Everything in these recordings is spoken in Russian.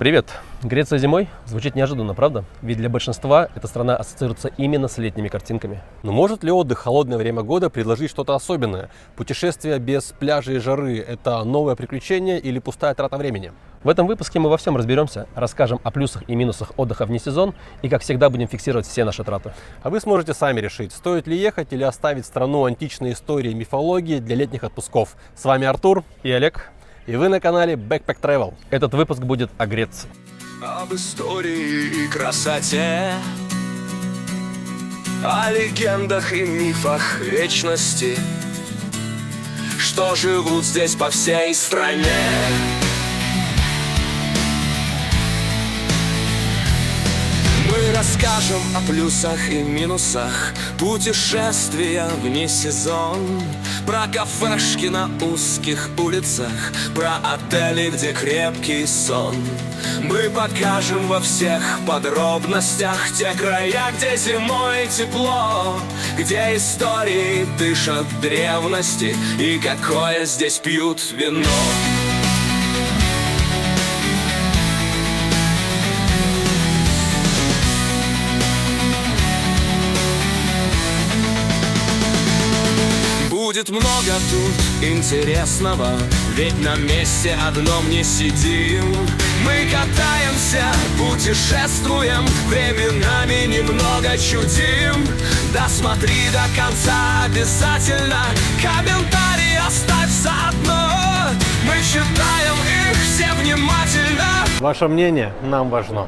Привет! Греция зимой? Звучит неожиданно, правда? Ведь для большинства эта страна ассоциируется именно с летними картинками. Но может ли отдых в холодное время года предложить что-то особенное? Путешествие без пляжа и жары – это новое приключение или пустая трата времени? В этом выпуске мы во всем разберемся, расскажем о плюсах и минусах отдыха вне сезон и, как всегда, будем фиксировать все наши траты. А вы сможете сами решить, стоит ли ехать или оставить страну античной истории и мифологии для летних отпусков. С вами Артур И Олег. И вы на канале Backpack Travel. Этот выпуск будет о Греции. Об истории и красоте, о легендах и мифах вечности, что живут здесь по всей стране. Мы расскажем о плюсах и минусах путешествия вне сезон, про кафешки на узких улицах, про отели, где крепкий сон. Мы покажем во всех подробностях те края, где зимой тепло, где истории дышат древности и какое здесь пьют вино. Будет много тут интересного, ведь на месте одном не сидим. Мы катаемся, путешествуем, временами немного чудим. Досмотри до конца обязательно, комментарий оставь заодно. Мы читаем их все внимательно. Ваше мнение нам важно.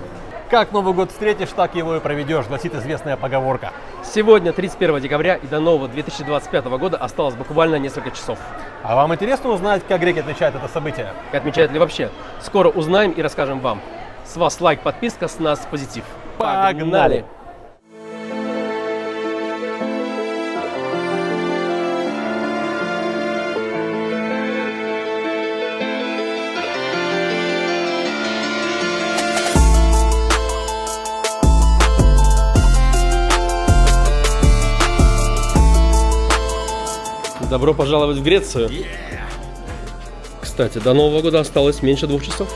Как Новый год встретишь, так его и проведешь, гласит известная поговорка. Сегодня 31 декабря и до нового 2025 года осталось буквально несколько часов. А вам интересно узнать, как греки отмечают это событие? И отмечают ли вообще? Скоро узнаем и расскажем вам. С вас лайк, подписка, с нас позитив. Погнали! Добро пожаловать в Грецию. Кстати, до Нового года осталось меньше 2 часов.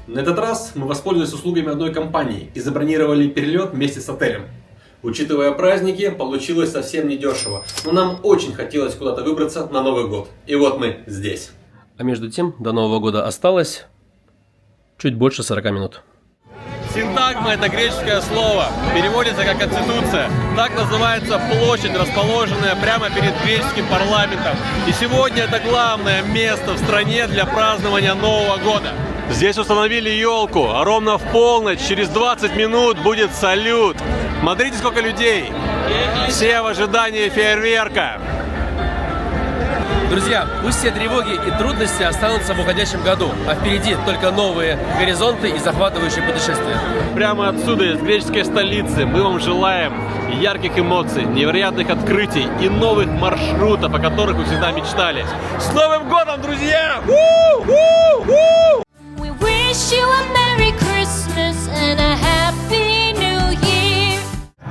На этот раз мы воспользовались услугами одной компании и забронировали перелет вместе с отелем. Учитывая праздники, получилось совсем недешево, но нам очень хотелось куда-то выбраться на Новый год. И вот мы здесь. А между тем, до Нового года осталось чуть больше 40 минут. Синтагма – это греческое слово, переводится как «конституция». Так называется площадь, расположенная прямо перед греческим парламентом. И сегодня это главное место в стране для празднования Нового года. Здесь установили елку, а ровно в полночь, через 20 минут, будет салют. Смотрите, сколько людей. Все в ожидании фейерверка. Друзья, пусть все тревоги и трудности останутся в уходящем году, а впереди только новые горизонты и захватывающие путешествия. Прямо отсюда, из греческой столицы, мы вам желаем ярких эмоций, невероятных открытий и новых маршрутов, о которых вы всегда мечтали. С Новым годом, друзья!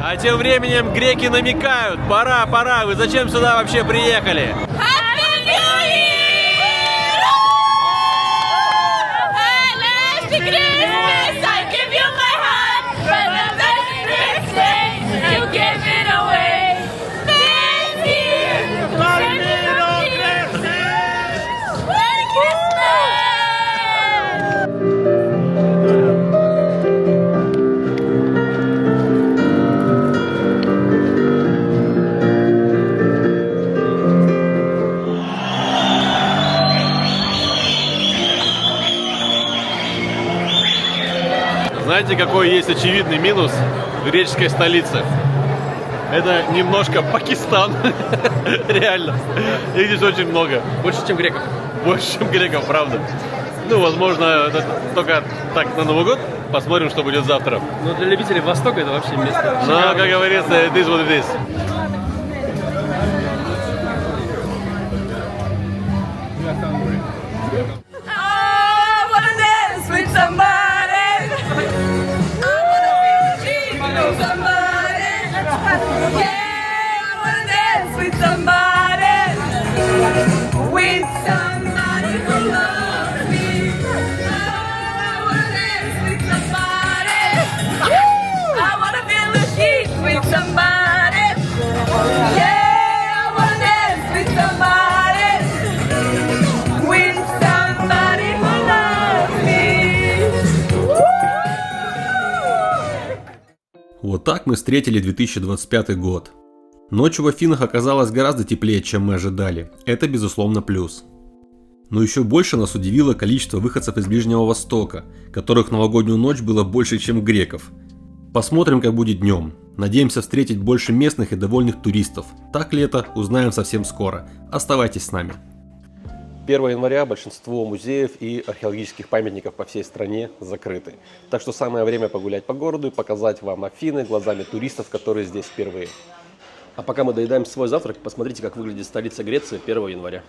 А тем временем греки намекают: пора, вы зачем сюда вообще приехали? Знаете, какой есть очевидный минус в греческой столице? Это немножко Пакистан. Реально. Их здесь очень много. Больше, чем греков. Больше, чем греков, правда. Ну, возможно, это только так на Новый год посмотрим, что будет завтра. Но для любителей Востока это вообще место. Ну, как говорится, it is what it is. I wanna dance with somebody. I wanna feel the heat with somebody. Yeah, I wanna dance with somebody. With somebody who loves me. I wanna dance with somebody. I wanna feel the heat with somebody. Yeah, I wanna dance with somebody. With somebody who loves me. Вот так мы встретили 2025 год. Ночью в Афинах оказалось гораздо теплее, чем мы ожидали. Это безусловно плюс. Но еще больше нас удивило количество выходцев из Ближнего Востока, которых в новогоднюю ночь было больше, чем греков. Посмотрим, как будет днем. Надеемся встретить больше местных и довольных туристов. Так ли это, узнаем совсем скоро. Оставайтесь с нами. 1 января большинство музеев и археологических памятников по всей стране закрыты. Так что самое время погулять по городу и показать вам Афины глазами туристов, которые здесь впервые. А пока мы доедаем свой завтрак, посмотрите, как выглядит столица Греции 1 января.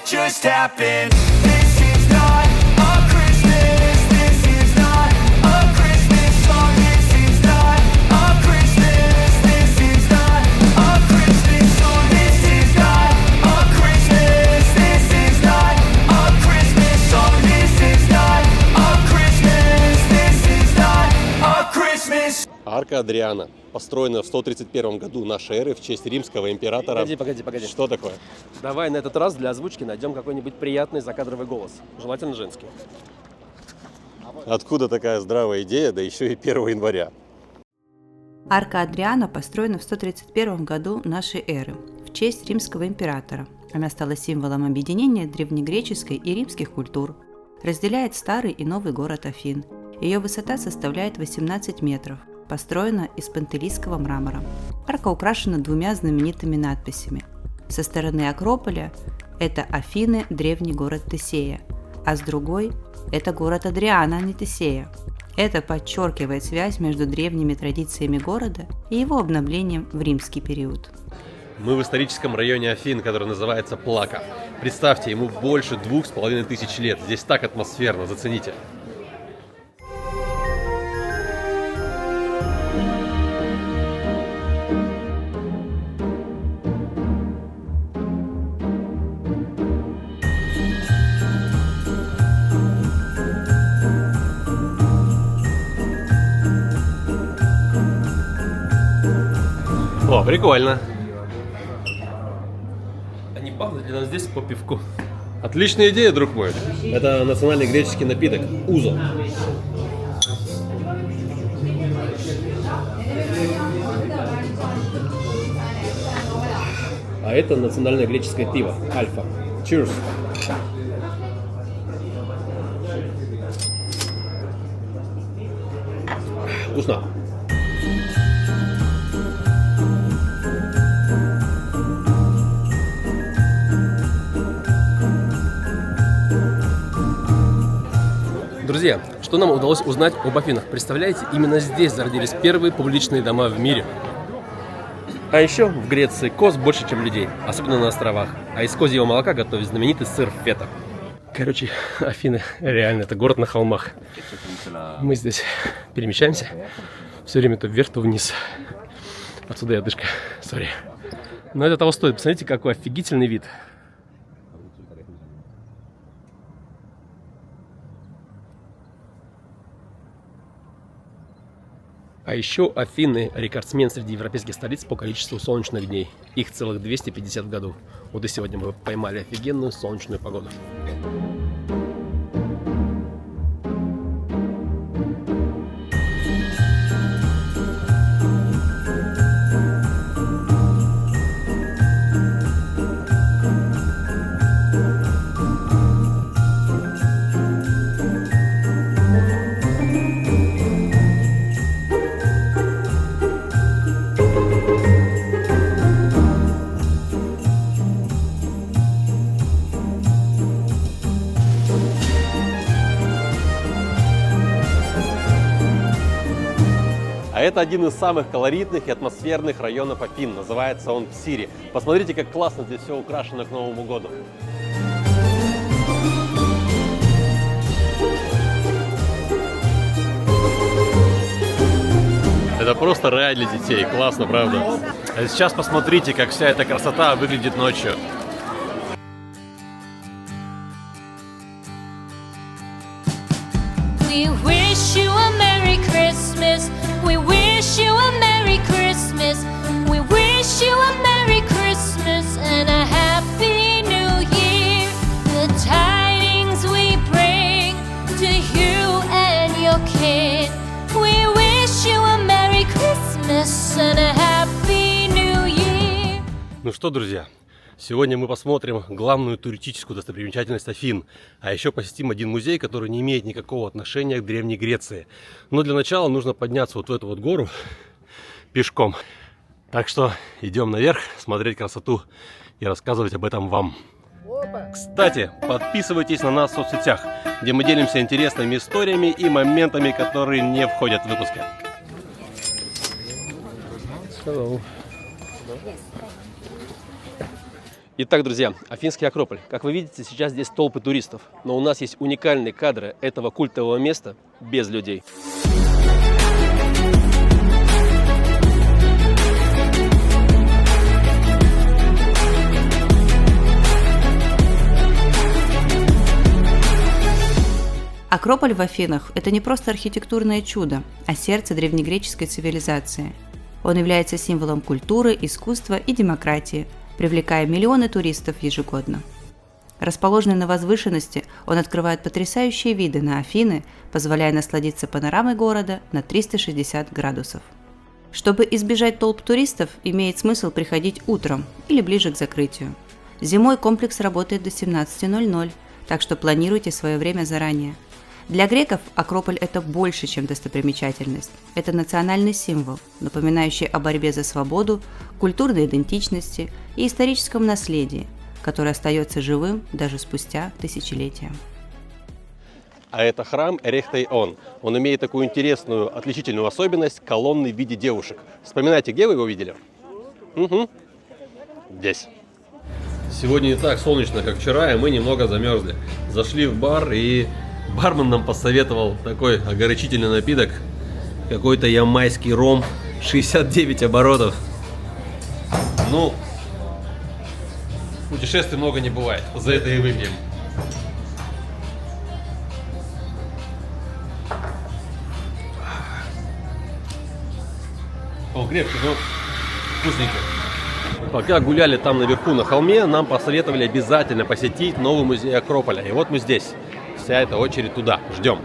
Just happened. This is not a Christmas. This is not a Christmas song. This is not a Christmas. This is not a Christmas song. This is not a Christmas. This is not a Christmas song. This is not a Christmas. This is not a Christmas. Арка Адриана, построена в 131 году нашей эры в честь римского императора. Погоди. Что такое? Давай на этот раз для озвучки найдем какой-нибудь приятный закадровый голос. Желательно женский. Откуда такая здравая идея, да еще и 1 января? Арка Адриана построена в 131 году нашей эры в честь римского императора. Она стала символом объединения древнегреческой и римских культур, разделяет старый и новый город Афин. Ее высота составляет 18 метров, построена из пантелийского мрамора. Арка украшена двумя знаменитыми надписями. Со стороны Акрополя это Афины, древний город Тесея, а с другой это город Адриана, а не Тесея. Это подчеркивает связь между древними традициями города и его обновлением в римский период. Мы в историческом районе Афин, который называется Плака. Представьте, ему больше 2500 лет. Здесь так атмосферно, зацените. О, прикольно. Они пахнут ли нам здесь по пивку? Отличная идея, друг мой. Это национальный греческий напиток – узо. А это национальное греческое пиво – альфа. Cheers! Вкусно. Друзья, что нам удалось узнать об Афинах? Представляете, именно здесь зародились первые публичные дома в мире. А еще в Греции коз больше, чем людей, особенно на островах. А из козьего молока готовят знаменитый сыр фета. Короче, Афины реально это город на холмах. Мы здесь перемещаемся все время то вверх, то вниз. Отсюда и одышка, сори. Но это того стоит. Посмотрите, какой офигительный вид. А еще Афины – рекордсмен среди европейских столиц по количеству солнечных дней. Их целых 250 в году. Вот и сегодня мы поймали офигенную солнечную погоду. А это один из самых колоритных и атмосферных районов Афин. Называется он Псири. Посмотрите, как классно здесь все украшено к Новому году. Это просто рай для детей. Классно, правда? А сейчас посмотрите, как вся эта красота выглядит ночью. We wish you a Merry Christmas. We wish you a Merry Christmas. We wish you a Merry Christmas and a Happy New Year. The tidings we bring to you and your kin. We wish you a Merry Christmas and a Happy New Year. Ну что, друзья, сегодня мы посмотрим главную туристическую достопримечательность Афин, а еще посетим один музей, который не имеет никакого отношения к Древней Греции. Но для начала нужно подняться вот в эту вот гору пешком. Так что идем наверх, смотреть красоту и рассказывать об этом вам. Кстати, подписывайтесь на нас в соцсетях, где мы делимся интересными историями и моментами, которые не входят в выпуски. Hello. Итак, друзья, Афинский Акрополь. Как вы видите, сейчас здесь толпы туристов. Но у нас есть уникальные кадры этого культового места без людей. Акрополь в Афинах – это не просто архитектурное чудо, а сердце древнегреческой цивилизации. Он является символом культуры, искусства и демократии, привлекая миллионы туристов ежегодно. Расположенный на возвышенности, он открывает потрясающие виды на Афины, позволяя насладиться панорамой города на 360 градусов. Чтобы избежать толп туристов, имеет смысл приходить утром или ближе к закрытию. Зимой комплекс работает до 17:00, так что планируйте свое время заранее. Для греков Акрополь – это больше, чем достопримечательность. Это национальный символ, напоминающий о борьбе за свободу, культурной идентичности и историческом наследии, которое остается живым даже спустя тысячелетия. А это храм Эрехтейон. Он имеет такую интересную, отличительную особенность – колонны в виде девушек. Вспоминайте, где вы его видели? Угу. Здесь. Сегодня не так солнечно, как вчера, и мы немного замерзли. Зашли в бар, и бармен нам посоветовал такой огорчительный напиток. Какой-то ямайский ром, 69 оборотов. Ну, путешествий много не бывает, за это и выпьем. Он крепкий, но вкусненький. Пока гуляли там наверху на холме, нам посоветовали обязательно посетить новый музей Акрополя. И вот мы здесь. Вся эта очередь туда. Ждем.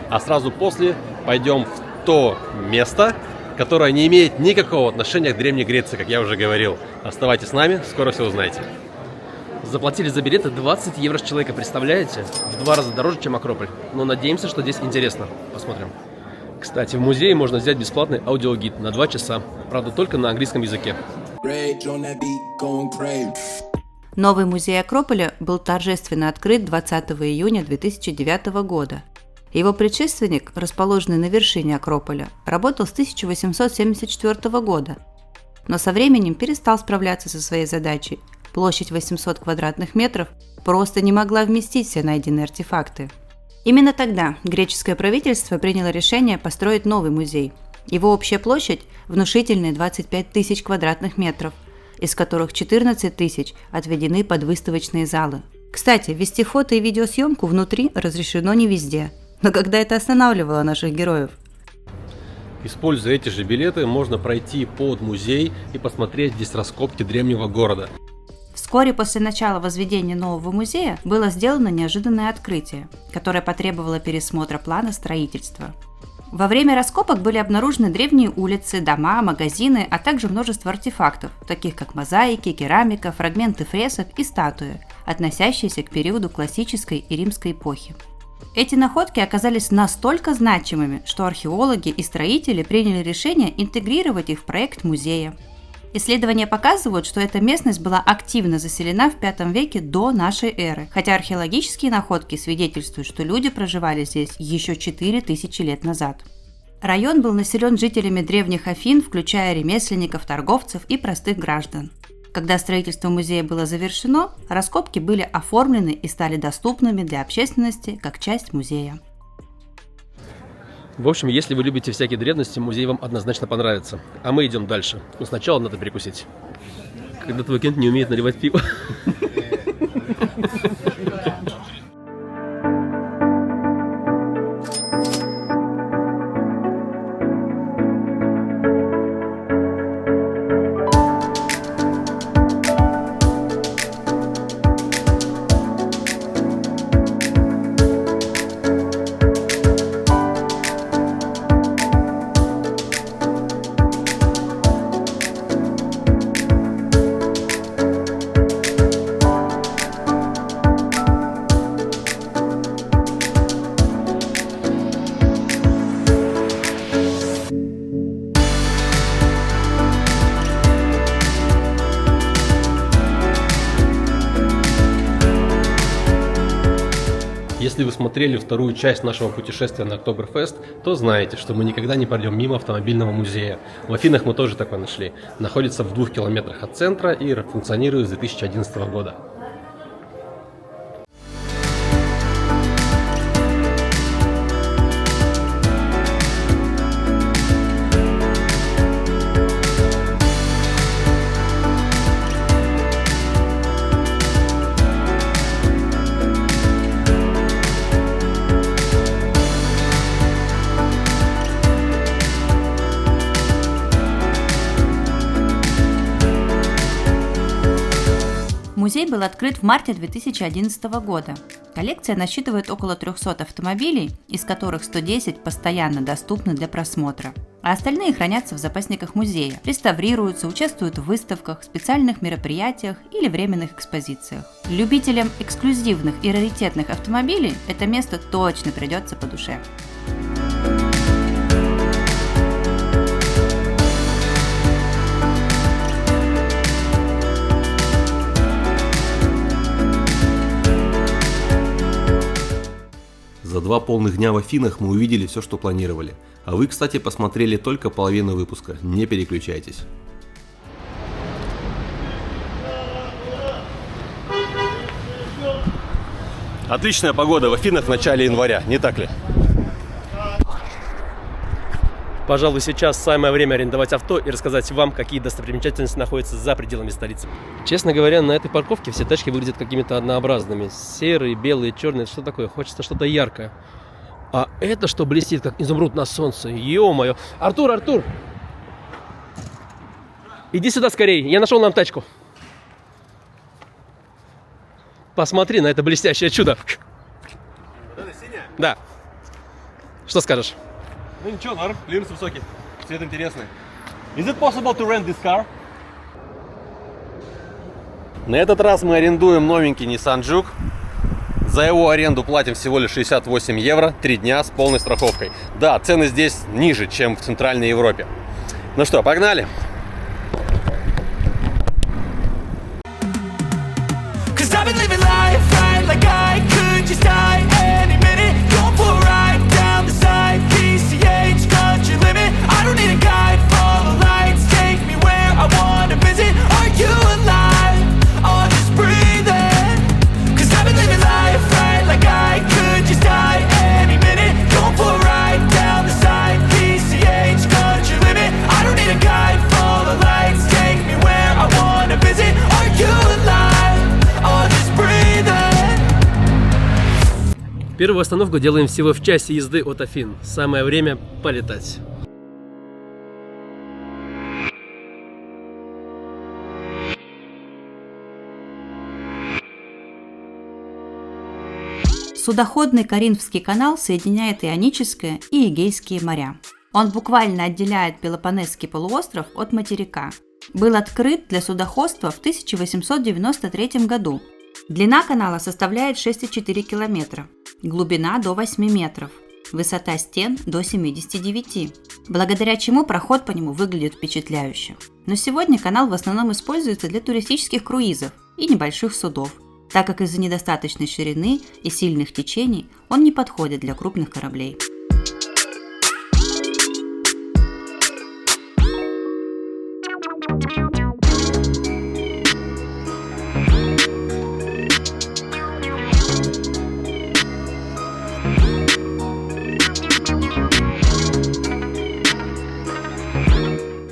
А сразу после пойдем в то место, которое не имеет никакого отношения к Древней Греции, как я уже говорил. Оставайтесь с нами, скоро все узнаете. Заплатили за билеты 20 евро с человека, представляете? В 2 раза дороже, чем Акрополь. Но надеемся, что здесь интересно. Посмотрим. Кстати, в музее можно взять бесплатный аудиогид на 2 часа. Правда, только на английском языке. Новый музей Акрополя был торжественно открыт 20 июня 2009 года. Его предшественник, расположенный на вершине Акрополя, работал с 1874 года, но со временем перестал справляться со своей задачей. Площадь 800 квадратных метров просто не могла вместить все найденные артефакты. Именно тогда греческое правительство приняло решение построить новый музей. Его общая площадь – внушительные 25 тысяч квадратных метров, из которых 14 тысяч отведены под выставочные залы. Кстати, вести фото и видеосъемку внутри разрешено не везде. Но когда это останавливало наших героев? Используя эти же билеты, можно пройти под музей и посмотреть здесь раскопки древнего города. Вскоре после начала возведения нового музея было сделано неожиданное открытие, которое потребовало пересмотра плана строительства. Во время раскопок были обнаружены древние улицы, дома, магазины, а также множество артефактов, таких как мозаики, керамика, фрагменты фресок и статуи, относящиеся к периоду классической и римской эпохи. Эти находки оказались настолько значимыми, что археологи и строители приняли решение интегрировать их в проект музея. Исследования показывают, что эта местность была активно заселена в V веке до нашей эры, хотя археологические находки свидетельствуют, что люди проживали здесь еще 4000 лет назад. Район был населен жителями древних Афин, включая ремесленников, торговцев и простых граждан. Когда строительство музея было завершено, раскопки были оформлены и стали доступными для общественности как часть музея. В общем, если вы любите всякие древности, музей вам однозначно понравится. А мы идем дальше. Но сначала надо перекусить. Когда твой Кент не умеет наливать пиво. Если вы смотрели вторую часть нашего путешествия на Октоберфест, то знаете, что мы никогда не пройдем мимо автомобильного музея. В Афинах мы тоже такой нашли. Находится в 2 километрах от центра и функционирует с 2011 года. Музей был открыт в марте 2011 года. Коллекция насчитывает около 300 автомобилей, из которых 110 постоянно доступны для просмотра, а остальные хранятся в запасниках музея, реставрируются, участвуют в выставках, специальных мероприятиях или временных экспозициях. Любителям эксклюзивных и раритетных автомобилей это место точно придется по душе. За 2 полных дня в Афинах мы увидели все, что планировали. А вы, кстати, посмотрели только половину выпуска. Не переключайтесь. Отличная погода в Афинах в начале января, не так ли? Пожалуй, сейчас самое время арендовать авто и рассказать вам, какие достопримечательности находятся за пределами столицы. Честно говоря, на этой парковке все тачки выглядят какими-то однообразными. Серые, белые, черные. Что такое? Хочется что-то яркое. А это что блестит, как изумруд на солнце? Ё-моё! Артур, Артур! Иди сюда скорее, я нашел нам тачку. Посмотри на это блестящее чудо. Вот это синяя? Да. Что скажешь? Ну ничего, норм, клиренс высокий, цвет интересный. Is it possible to rent this car? На этот раз мы арендуем новенький Nissan Juke. За его аренду платим всего лишь 68 евро, 3 дня с полной страховкой. Да, цены здесь ниже, чем в Центральной Европе. Ну что, погнали! Cause I've been living life right like I could just die any minute. Going for a ride down the side, PCH country limit. I don't need a guide, follow lights, take me where I wanna visit. Are you alive? Or just breathing? Cause I've been living life right like I could just die any minute. Going for a ride down the side, PCH country limit. I don't need a guide, follow lights, take me where I wanna visit. Are you alive? Or just breathing? Первую остановку делаем всего в часе езды от Афин. Самое время полетать. Судоходный Коринфский канал соединяет Ионическое и Эгейские моря. Он буквально отделяет Пелопоннесский полуостров от материка. Был открыт для судоходства в 1893 году. Длина канала составляет 6,4 километра, глубина до 8 метров, высота стен до 79, благодаря чему проход по нему выглядит впечатляюще. Но сегодня канал в основном используется для туристических круизов и небольших судов, так как из-за недостаточной ширины и сильных течений он не подходит для крупных кораблей.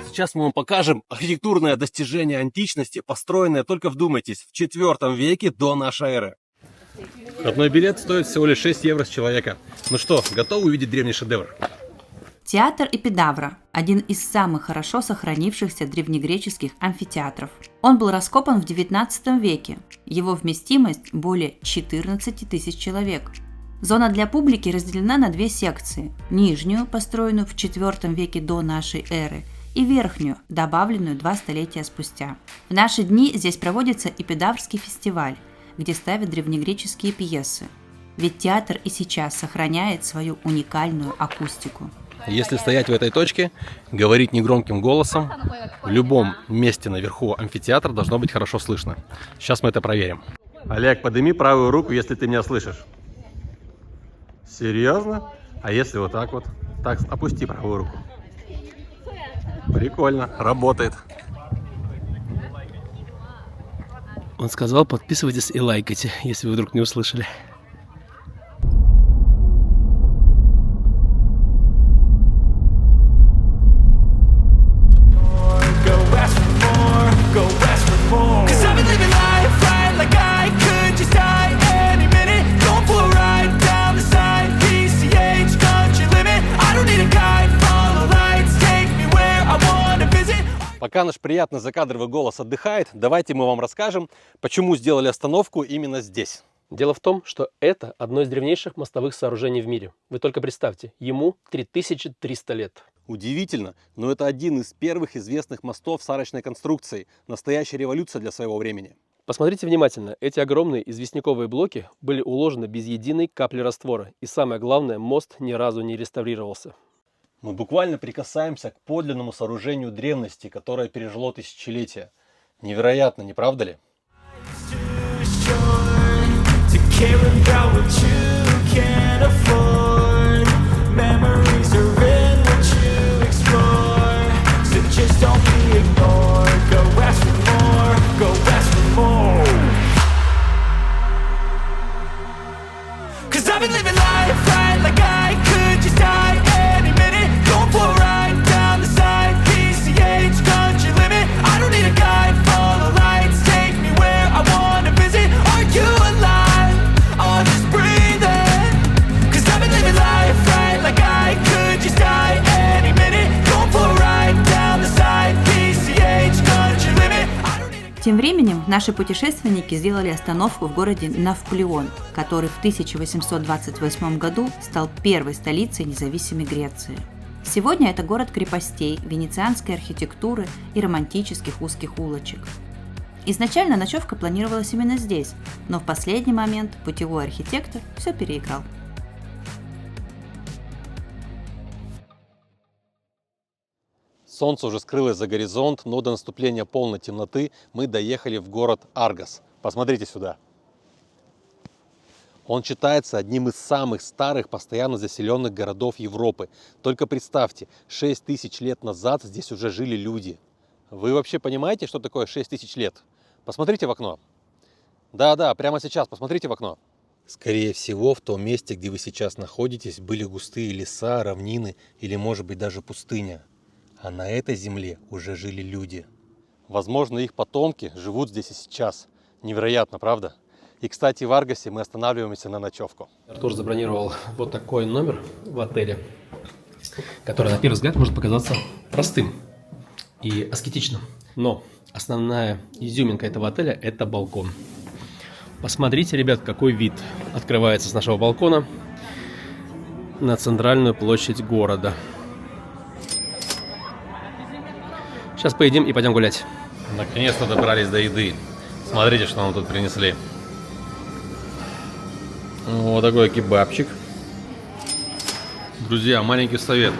Сейчас мы вам покажем архитектурное достижение античности, построенное, только вдумайтесь, в IV веке до нашей эры. Входной билет стоит всего лишь 6 евро с человека. Ну что, готовы увидеть древний шедевр? Театр Эпидавра – один из самых хорошо сохранившихся древнегреческих амфитеатров. Он был раскопан в XIX веке. Его вместимость более 14 тысяч человек. Зона для публики разделена на две секции – нижнюю, построенную в IV веке до нашей эры, и верхнюю, добавленную 2 столетия спустя. В наши дни здесь проводится Эпидаврский фестиваль, где ставят древнегреческие пьесы. Ведь театр и сейчас сохраняет свою уникальную акустику. Если стоять в этой точке, говорить негромким голосом, в любом месте наверху амфитеатра должно быть хорошо слышно. Сейчас мы это проверим. Олег, подними правую руку, если ты меня слышишь. Серьезно? А если вот так вот? Так, опусти правую руку. Прикольно, работает. Он сказал, подписывайтесь и лайкайте, если вы вдруг не услышали. Пока наш приятный закадровый голос отдыхает, давайте мы вам расскажем, почему сделали остановку именно здесь. Дело в том, что это одно из древнейших мостовых сооружений в мире. Вы только представьте, ему 3300 лет. Удивительно, но это один из первых известных мостов с арочной конструкцией. Настоящая революция для своего времени. Посмотрите внимательно, эти огромные известняковые блоки были уложены без единой капли раствора. И самое главное, мост ни разу не реставрировался. Мы буквально прикасаемся к подлинному сооружению древности, которое пережило тысячелетия. Невероятно, не правда ли? Тем временем наши путешественники сделали остановку в городе Навплеон, который в 1828 году стал первой столицей независимой Греции. Сегодня это город крепостей, венецианской архитектуры и романтических узких улочек. Изначально ночевка планировалась именно здесь, но в последний момент путевой архитектор все переиграл. Солнце уже скрылось за горизонт, но до наступления полной темноты мы доехали в город Аргос. Посмотрите сюда. Он считается одним из самых старых постоянно заселенных городов Европы. Только представьте, 6000 лет назад здесь уже жили люди. Вы вообще понимаете, что такое 6000 лет? Посмотрите в окно. Да-да, прямо сейчас посмотрите в окно. Скорее всего, в том месте, где вы сейчас находитесь, были густые леса, равнины или, может быть, даже пустыня. А на этой земле уже жили люди. Возможно, их потомки живут здесь и сейчас. Невероятно, правда? И, кстати, в Аргосе мы останавливаемся на ночевку. Артур забронировал вот такой номер в отеле, который на первый взгляд может показаться простым и аскетичным. Но основная изюминка этого отеля – это балкон. Посмотрите, ребят, какой вид открывается с нашего балкона на центральную площадь города. Сейчас поедим и пойдем гулять. Наконец-то добрались до еды. Смотрите, что нам тут принесли. Вот такой кебабчик. Друзья, маленький совет.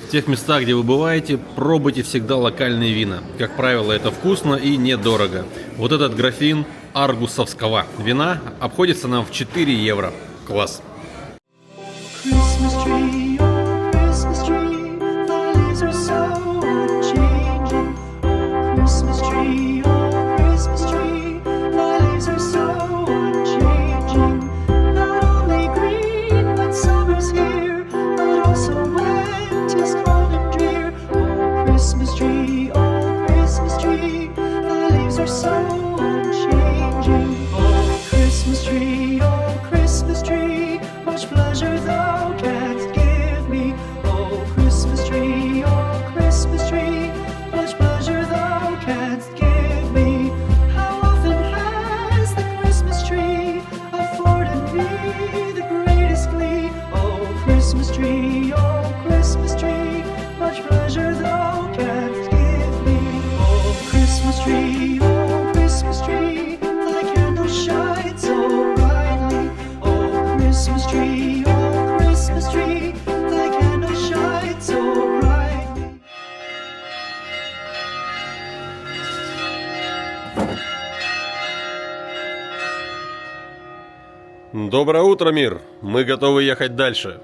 В тех местах, где вы бываете, пробуйте всегда локальные вина. Как правило, это вкусно и недорого. Вот этот графин аргусовского вина обходится нам в 4 евро. Класс. Christmas tree, oh Christmas tree, the leaves are so unchanging. Oh Christmas tree, the leaves are so unchanging. Not only green when summer's here, but also winter's cold and drear. Oh Christmas tree, the leaves are so unchanging. Oh Christmas tree, much pleasure thou canst give me. Oh Christmas tree, much pleasure thou canst give me. How often has the Christmas tree afforded me the greatest glee? Oh Christmas tree, much pleasure thou canst give me. Oh Christmas tree, thy candles shine so brightly. Oh Christmas tree, thy candles shine so brightly. Доброе утро, мир! Мы готовы ехать дальше.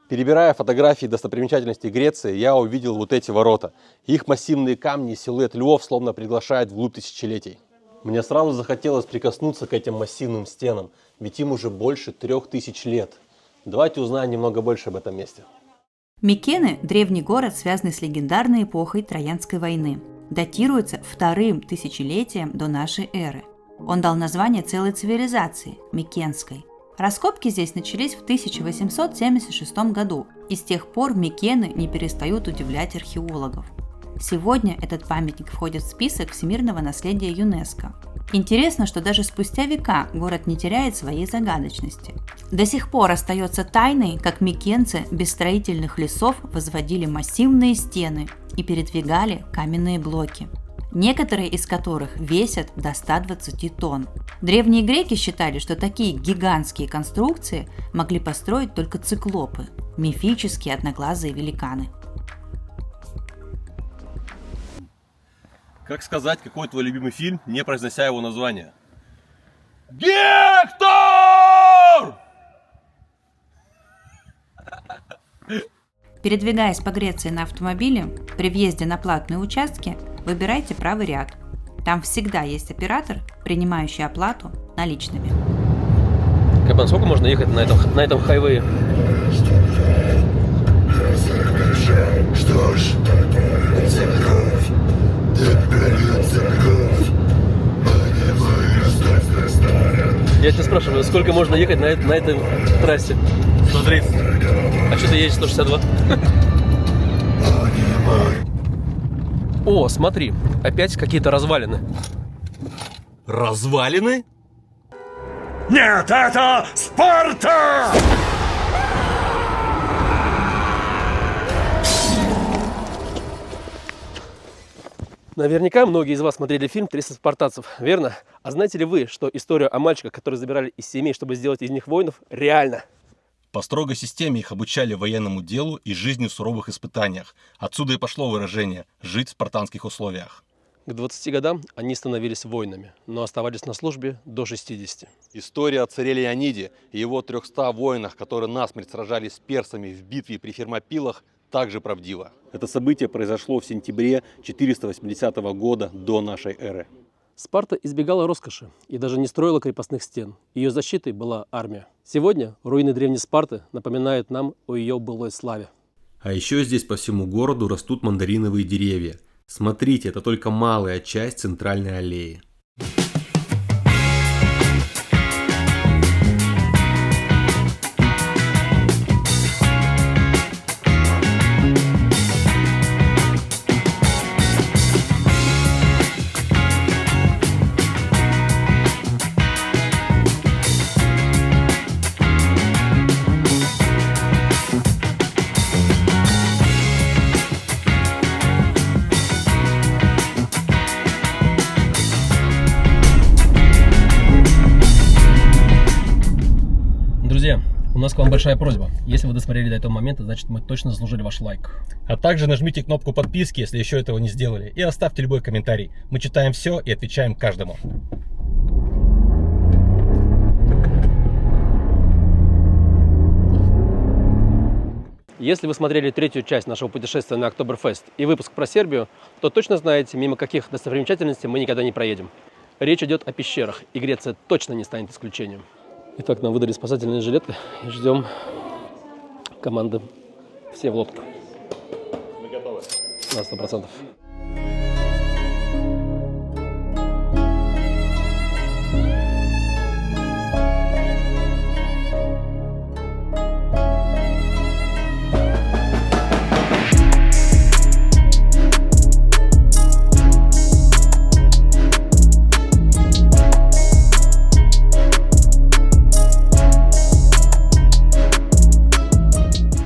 Перебирая фотографии достопримечательностей Греции, я увидел вот эти ворота. Их массивные камни и силуэт львов словно приглашают вглубь тысячелетий. Мне сразу захотелось прикоснуться к этим массивным стенам, ведь им уже больше 3000 лет. Давайте узнаем немного больше об этом месте. Микены – древний город, связанный с легендарной эпохой Троянской войны. Датируется вторым тысячелетием до нашей эры. Он дал название целой цивилизации – Микенской. Раскопки здесь начались в 1876 году, и с тех пор Микены не перестают удивлять археологов. Сегодня этот памятник входит в список всемирного наследия ЮНЕСКО. Интересно, что даже спустя века город не теряет своей загадочности. До сих пор остается тайной, как микенцы без строительных лесов возводили массивные стены и передвигали каменные блоки, некоторые из которых весят до 120 тонн. Древние греки считали, что такие гигантские конструкции могли построить только циклопы, мифические одноглазые великаны. Как сказать, какой твой любимый фильм, не произнося его название? Гектор! Передвигаясь по Греции на автомобиле, при въезде на платные участки выбирайте правый ряд. Там всегда есть оператор, принимающий оплату наличными. Кабан, сколько можно ехать на этом хайвее? Что ж, это кровь, так берется кровь. Я тебя спрашиваю, сколько можно ехать на этой трассе? 130. А что ты едешь 162? О, смотри, опять какие-то развалины. Развалины? Нет, это Спарта! Наверняка многие из вас смотрели фильм «300 спартанцев», верно? А знаете ли вы, что история о мальчиках, которые забирали из семей, чтобы сделать из них воинов, реально? По строгой системе их обучали военному делу и жизни в суровых испытаниях. Отсюда и пошло выражение «жить в спартанских условиях». К 20 годам они становились воинами, но оставались на службе до 60. История о царе Леониде и его 300 воинах, которые насмерть сражались с персами в битве при Фермопилах, также правдива. Это событие произошло в сентябре 480 года до нашей эры. Спарта избегала роскоши и даже не строила крепостных стен. Ее защитой была армия. Сегодня руины древней Спарты напоминают нам о ее былой славе. А еще здесь по всему городу растут мандариновые деревья. Смотрите, это только малая часть центральной аллеи. Друзья, у нас к вам большая просьба. Если вы досмотрели до этого момента, значит мы точно заслужили ваш лайк. А также нажмите кнопку подписки, если еще этого не сделали, и оставьте любой комментарий. Мы читаем все и отвечаем каждому. Если вы смотрели третью часть нашего путешествия на Октоберфест и выпуск про Сербию, то точно знаете, мимо каких достопримечательностей мы никогда не проедем. Речь идет о пещерах, и Греция точно не станет исключением. Итак, нам выдали спасательные жилеты и ждем команды. Все в лодку. Мы готовы. На 100%.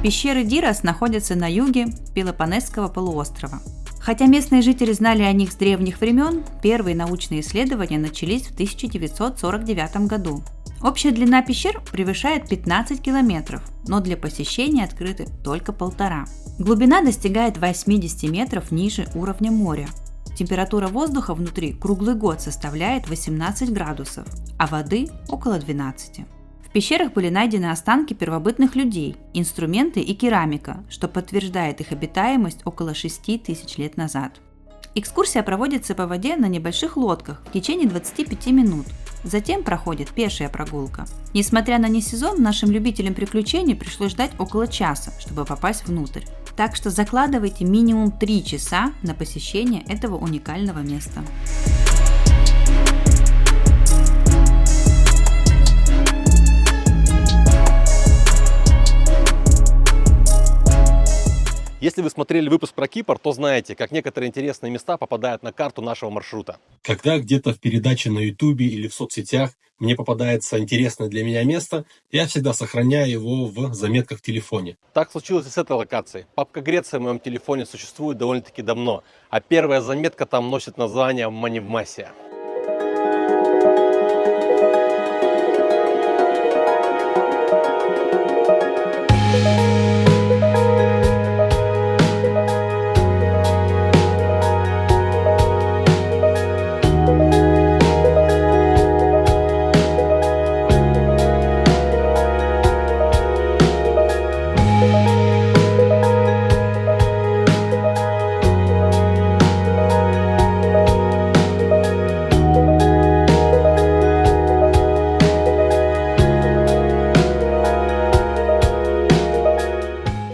Пещеры Дирос находятся на юге Пелопоннесского полуострова. Хотя местные жители знали о них с древних времен, первые научные исследования начались в 1949 году. Общая длина пещер превышает 15 километров, но для посещения открыты только 1,5. Глубина достигает 80 метров ниже уровня моря. Температура воздуха внутри круглый год составляет 18 градусов, а воды около 12. В пещерах были найдены останки первобытных людей, инструменты и керамика, что подтверждает их обитаемость около 6000 лет назад. Экскурсия проводится по воде на небольших лодках в течение 25 минут. Затем проходит пешая прогулка. Несмотря на несезон, нашим любителям приключений пришлось ждать около часа, чтобы попасть внутрь. Так что закладывайте минимум 3 часа на посещение этого уникального места. Если вы смотрели выпуск про Кипр, то знаете, как некоторые интересные места попадают на карту нашего маршрута. Когда где-то в передаче на YouTube или в соцсетях мне попадается интересное для меня место, я всегда сохраняю его в заметках в телефоне. Так случилось и с этой локацией. Папка Греция в моем телефоне существует довольно-таки давно, а первая заметка там носит название Маневмасия.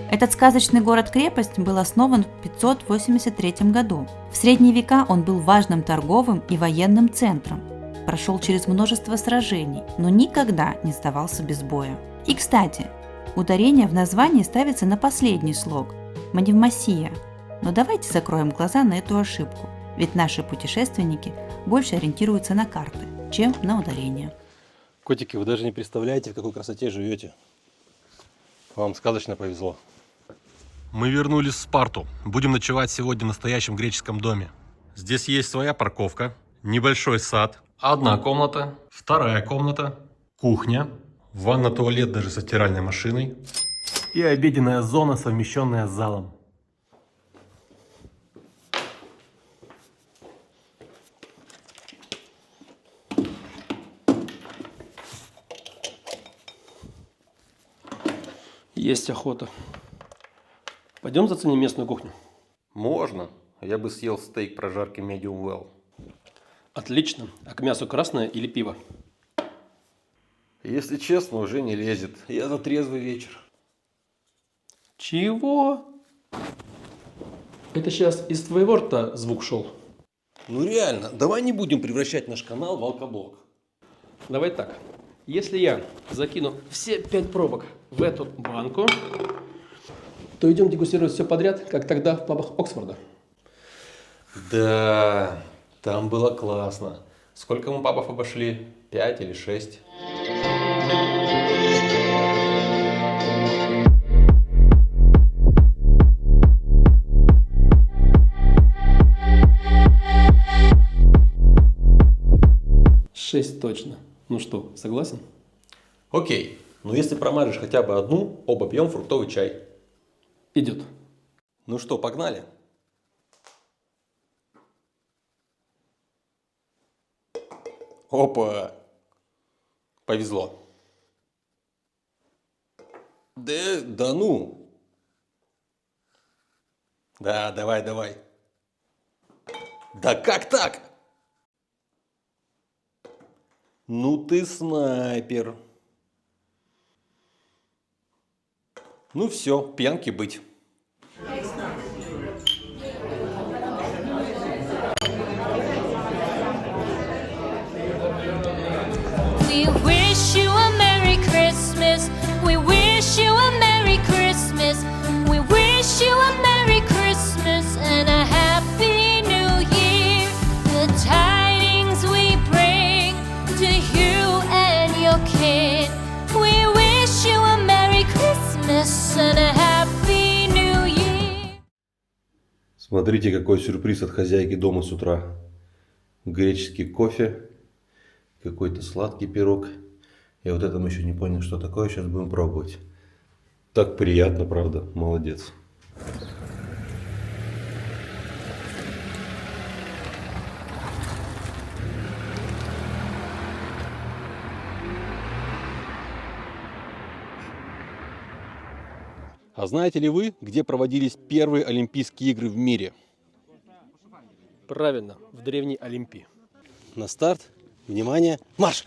Этот сказочный город-крепость был основан в 583 году. В средние века он был важным торговым и военным центром. Прошел через множество сражений, но никогда не сдавался без боя. И, кстати, ударение в названии ставится на последний слог – Маневмасия. Но давайте закроем глаза на эту ошибку, ведь наши путешественники больше ориентируются на карты, чем на ударение. Котики, вы даже не представляете, в какой красоте живете. Вам сказочно повезло. Мы вернулись в Спарту. Будем ночевать сегодня в настоящем греческом доме. Здесь есть своя парковка, небольшой сад, одна комната, вторая комната, кухня, Ванна, туалет даже со стиральной машиной. И обеденная зона, совмещенная с залом. Есть охота. Пойдем заценим местную кухню. Можно. Я бы съел стейк прожарки medium well. Отлично. А к мясу красное или пиво? Если честно, уже не лезет. Я за трезвый вечер. Чего? Это сейчас из твоего рта звук шел? Ну реально, давай не будем превращать наш канал в алкоблог. Давай так. Если я закину все 5 пробок в эту банку, то идем дегустировать все подряд, как тогда в пабах Оксфорда. Да, там было классно. Сколько мы пабов обошли? 5 или 6? Шесть точно. Ну что, согласен? Окей, но если промажешь хотя бы одну, оба пьем фруктовый чай. Идет. Ну что, погнали? Опа! Повезло. Да ну! Да, давай. Да как так? Ну ты снайпер. Ну все, пьянки быть. We wish you a Merry Christmas. We wish you a Merry Christmas. We wish you a Merry Christmas and a Happy New Year. The tidings we bring to you and your kin. We wish you a Merry Christmas and a Happy New Year. Смотрите, какой сюрприз от хозяйки дома с утра. Греческий кофе, какой-то сладкий пирог. И вот это мы еще не поняли, что такое. Сейчас будем пробовать. Так приятно, правда? Молодец. А знаете ли вы, где проводились первые Олимпийские игры в мире? Правильно, в древней Олимпии. На старт. Внимание. Марш!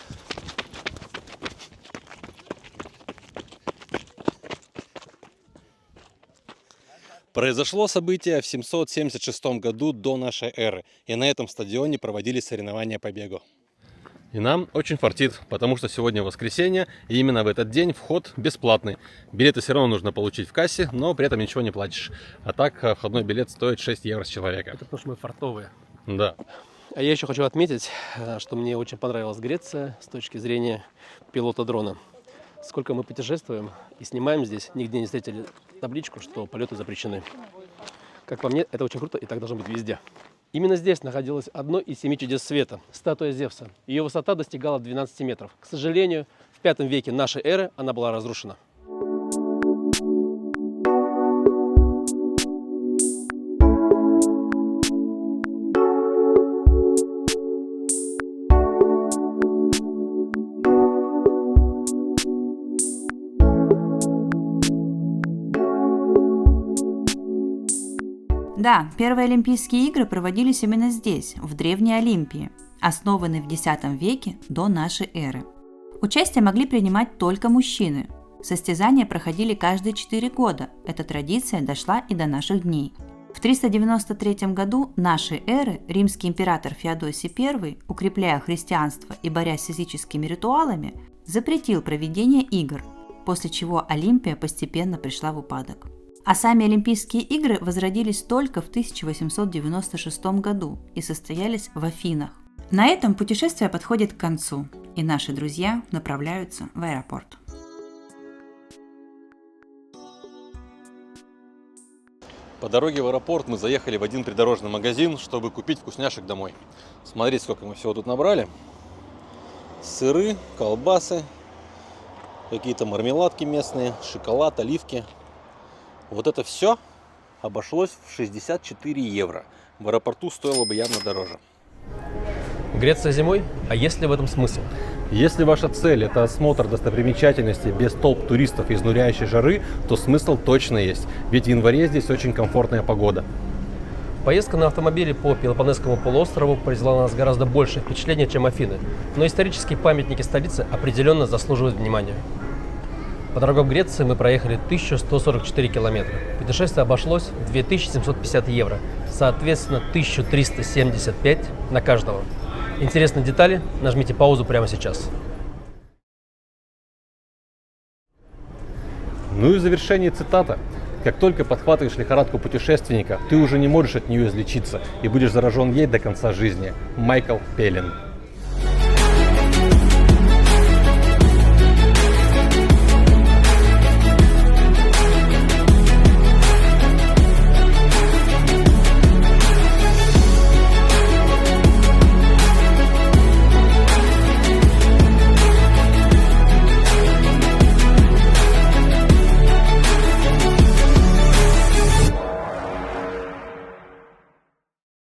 Произошло событие в 776 году до нашей эры. И на этом стадионе проводились соревнования по бегу. И нам очень фартит, потому что сегодня воскресенье, и именно в этот день вход бесплатный. Билеты все равно нужно получить в кассе, но при этом ничего не платишь. А так входной билет стоит 6 евро с человека. Это потому что мы фартовые. Да. А я еще хочу отметить, что мне очень понравилась Греция с точки зрения пилота дрона. Сколько мы путешествуем и снимаем здесь, нигде не встретили табличку, что полеты запрещены. Как по мне, это очень круто, и так должно быть везде. Именно здесь находилось одно из 7 чудес света – статуя Зевса. Ее высота достигала 12 метров. К сожалению, в V веке нашей эры она была разрушена. Да, первые Олимпийские игры проводились именно здесь, в Древней Олимпии, основанной в X веке до нашей эры. Участие могли принимать только мужчины. Состязания проходили каждые 4 года. Эта традиция дошла и до наших дней. В 393 году нашей эры римский император Феодосий I, укрепляя христианство и борясь с физическими ритуалами, запретил проведение игр, после чего Олимпия постепенно пришла в упадок. А сами Олимпийские игры возродились только в 1896 году и состоялись в Афинах. На этом путешествие подходит к концу, и наши друзья направляются в аэропорт. По дороге в аэропорт мы заехали в один придорожный магазин, чтобы купить вкусняшек домой. Смотрите, сколько мы всего тут набрали. Сыры, колбасы, какие-то мармеладки местные, шоколад, оливки. Вот это все обошлось в 64 евро. В аэропорту стоило бы явно дороже. Греция зимой? А есть ли в этом смысл? Если ваша цель – это осмотр достопримечательностей без толп туристов и изнуряющей жары, то смысл точно есть, ведь в январе здесь очень комфортная погода. Поездка на автомобиле по Пелопоннесскому полуострову произвела на нас гораздо большее впечатление, чем Афины, но исторические памятники столицы определенно заслуживают внимания. По дорогам Греции мы проехали 1144 километра. Путешествие обошлось в 2750 евро, соответственно 1375 на каждого. Интересные детали? Нажмите паузу прямо сейчас. Ну и в завершение цитата. Как только подхватываешь лихорадку путешественника, ты уже не можешь от нее излечиться и будешь заражен ей до конца жизни. Майкл Пеллин.